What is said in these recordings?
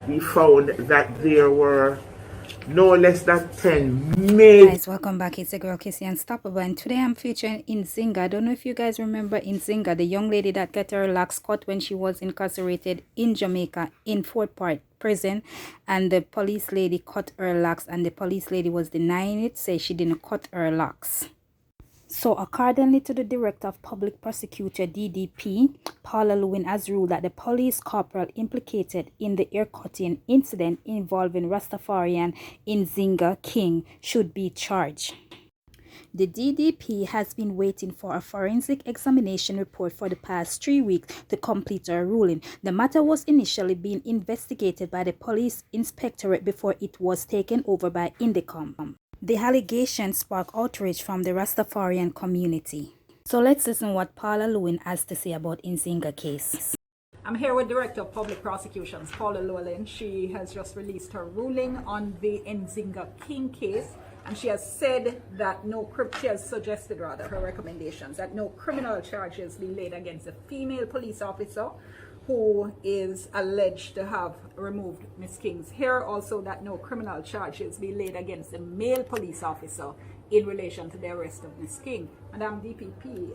we found that there were no less than 10 major. Guys, welcome back. It's the girl Kiissi Unstoppable, and today I'm featuring Nzinga. I don't know if you guys remember Nzinga, the young lady that got her locks cut when she was incarcerated in Jamaica in Fort Park prison, and the police lady cut her locks, and the police lady was denying it, say she didn't cut her locks. So accordingly to the Director of Public Prosecutor DDP, Paula Lewin has ruled that the police corporal implicated in the haircutting incident involving Rastafarian Nzinga King should be charged. The DDP has been waiting for a forensic examination report for the past 3 weeks to complete her ruling. The matter was initially being investigated by the police inspectorate before it was taken over by Indicom. The allegation sparked outrage from the Rastafarian community. So let's listen what Paula Lewin has to say about Nzinga case. I'm here with Director of Public Prosecutions, Paula Lewin. She has just released her ruling on the Nzinga King case, and she has said that she has suggested her recommendations, that no criminal charges be laid against a female police officer who is alleged to have removed Miss King's hair. Also, that no criminal charges be laid against a male police officer in relation to the arrest of Miss King. Madam DPP,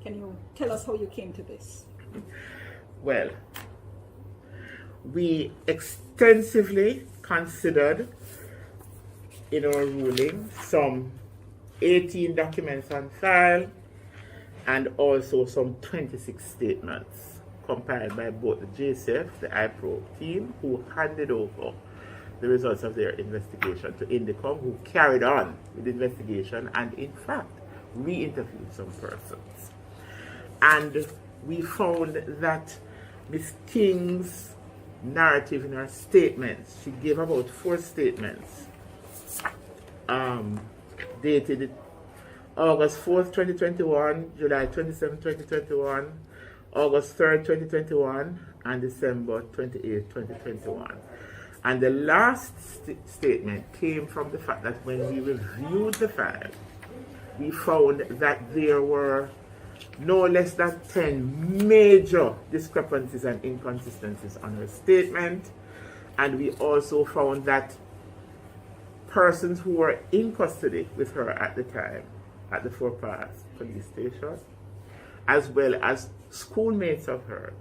can you tell us how you came to this? Well, we extensively considered in our ruling some 18 documents on file and also some 26 statements compiled by both the JCF, the IPRO team, who handed over the results of their investigation to Indicom, who carried on with the investigation and in fact re-interviewed some persons. And we found that Miss King's narrative in her statements, she gave about 4 statements, dated August 4th, 2021, July 27th, 2021, August 3rd, 2021, and December 28th, 2021. And the last statement came from the fact that when we reviewed the file, we found that there were no less than 10 major discrepancies and inconsistencies on her statement. And we also found that persons who were in custody with her at the time at the Fort Park police station, as well as schoolmates of hers,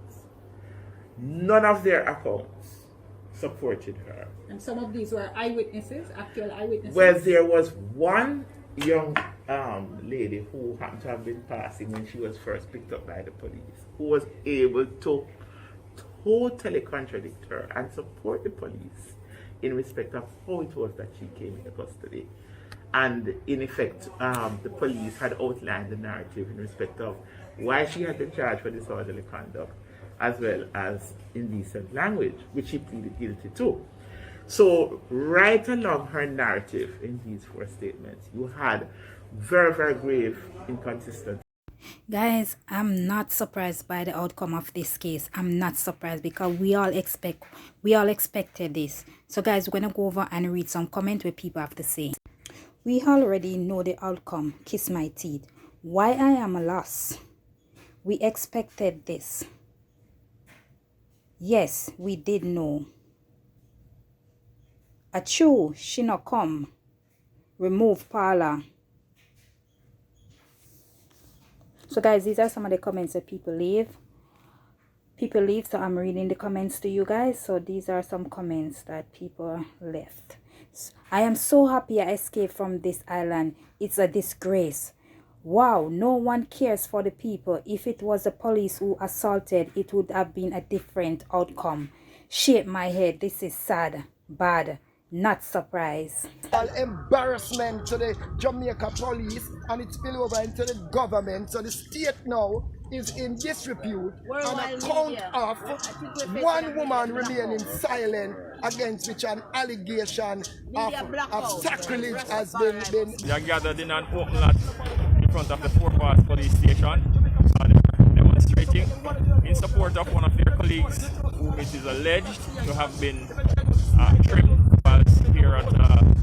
none of their accounts supported her. And some of these were eyewitnesses, actual eyewitnesses? Well, there was one young lady who happened to have been passing when she was first picked up by the police, who was able to totally contradict her and support the police in respect of how it was that she came into custody. And in effect, the police had outlined the narrative in respect of why she had been charged for disorderly conduct, as well as indecent language, which she pleaded guilty to. So right along her narrative in these 4 statements, you had very, very grave inconsistency. Guys, I'm not surprised by the outcome of this case. I'm not surprised because we all expected this. So guys, we're gonna go over and read some comments where people have to say. We already know the outcome. Kiss my teeth. Why I am a loss? We expected this. Yes, we did know. Achoo, she not come. Remove Paula. So guys, these are some of the comments that people leave. So I'm reading the comments to you guys. So these are some comments that people left. I am so happy I escaped from this island. It's a disgrace. Wow, no one cares for the people. If it was the police who assaulted, it would have been a different outcome. Shake my head. This is sad, bad, not surprised. Embarrassment to the Jamaica police, and it spill over into the government. So the state now is in disrepute on account of one woman remaining silent against which an allegation of sacrilege has been. They are gathered in an open lot in front of the Fort Park police station, demonstrating in support of one of their colleagues whom it is alleged to have been trimmed whilst here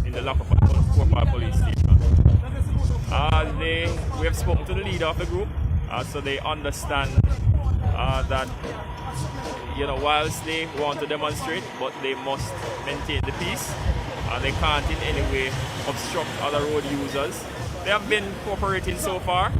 in the lockup at the Fort Park police station. We have spoken to the leader of the group, so they understand that you know, whilst they want to demonstrate, but they must maintain the peace, and they can't in any way obstruct other road users. They have been cooperating so far.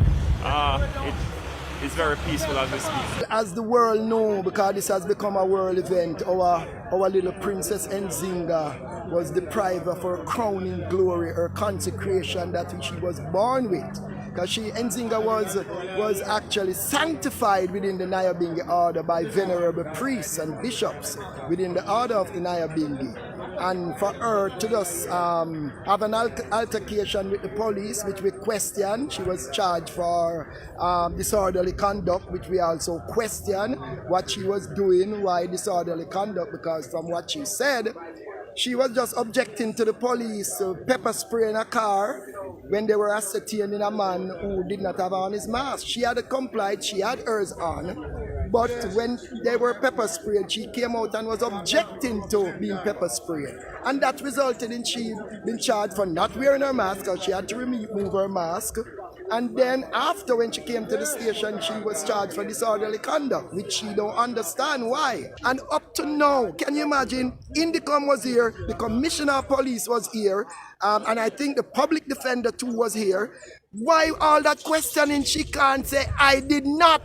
It is very peaceful as we speak. As the world know, because this has become a world event, our little Princess Nzinga was deprived of her crowning glory, her consecration that which she was born with. Because Nzinga was actually sanctified within the Nyabingi order by venerable priests and bishops within the order of the Nyabingi. And for her to just have an altercation with the police, which we question, she was charged for disorderly conduct, which we also question what she was doing, why disorderly conduct, because from what she said, she was just objecting to the police pepper spray in a car when they were ascertaining a man who did not have on his mask. She had complied, she had hers on, but when they were pepper sprayed, she came out and was objecting to being pepper sprayed. And that resulted in she being charged for not wearing her mask, because she had to remove her mask. And then after, when she came to the station, she was charged for disorderly conduct, which she don't understand why. And up to now, can you imagine, Indicom was here, the commissioner of police was here, and I think the public defender too was here. Why all that questioning? She can't say, I did not.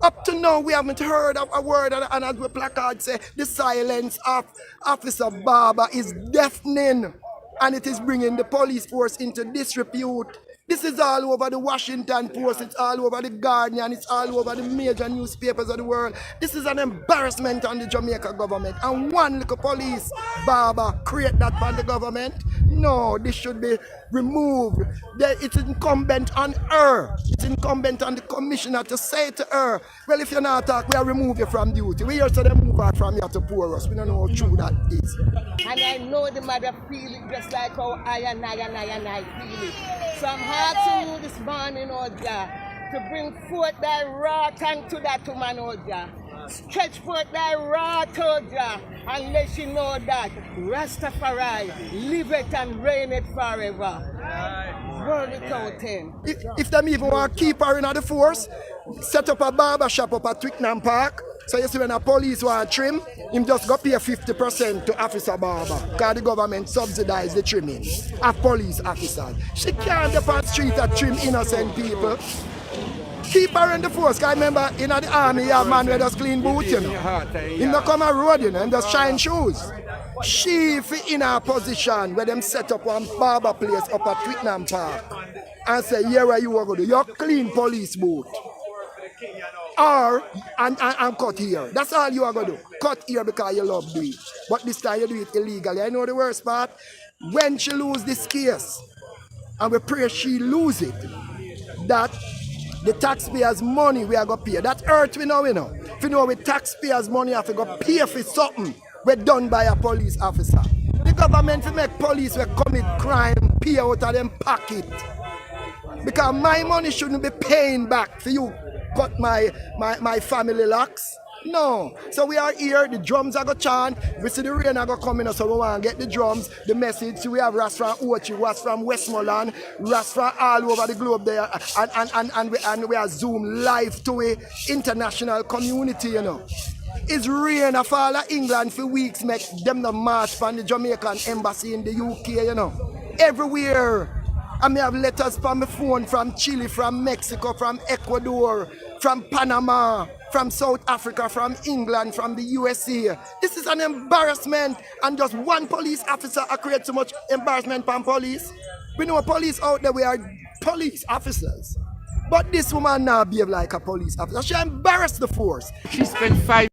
Up to now, we haven't heard of a word, and as the placard say, the silence of Officer Barber is deafening, and it is bringing the police force into disrepute. This is all over the Washington Post, it's all over the Guardian, it's all over the major newspapers of the world. This is an embarrassment on the Jamaica government. And one little police barber create that for the government? No, this should be removed. It's incumbent on her. It's incumbent on the commissioner to say to her, well, if you're not talking, we'll remove you from duty. We also then move her from here to pour us. We don't know how true that is. And I know the mother feel it just like how I feel it. So I'm asking you this morning, oh God, to bring forth thy wrath unto that woman, oh God. Stretch forth thy wrath, oh God, and let she know that Rastafari liveth and reigneth forever. World without end. If them even want to keep her in the force, set up a barber shop up at Twickenham Park. So you see when a police want to trim, him just go pay 50% to Officer Barber, because the government subsidize the trimming of police officers. She can't up on the street and trim innocent people. Keep her in the force, because remember in the army you have man with just clean boots, you know. Him not come a road, you know, and just shine shoes. She in her position where them set up one barber place up at Twickenham Park and say, here where you are going to do, your clean police boot. Or, and cut here. That's all you are going to do. Cut here because you love do it. But this time you do it illegally. I know the worst part. When she lose this case, and we pray she lose it, that the taxpayers' money we are going to pay. That hurt we know, you know. If you know with taxpayers' money, have to go pay for something we're done by a police officer. The government will make police will commit crime, pay out of them pocket. Because my money shouldn't be paying back for you cut my family locks. No. So we are here, the drums are going to chant, we see the rain are going to come in, so we want to get the drums, the message. So we have Ras from Ochi, Ras from Westmoreland, Ras from all over the globe there, and we are Zoom live to a international community, you know. It's rain of all of England for weeks, make them the march from the Jamaican embassy in the UK, you know. Everywhere. I may have letters from my phone from Chile, from Mexico, from Ecuador, from Panama, from South Africa, from England, from the USA. This is an embarrassment, and just one police officer creates so much embarrassment from police. We know police out there, we are police officers. But this woman now behave like a police officer. She embarrassed the force. She spent 5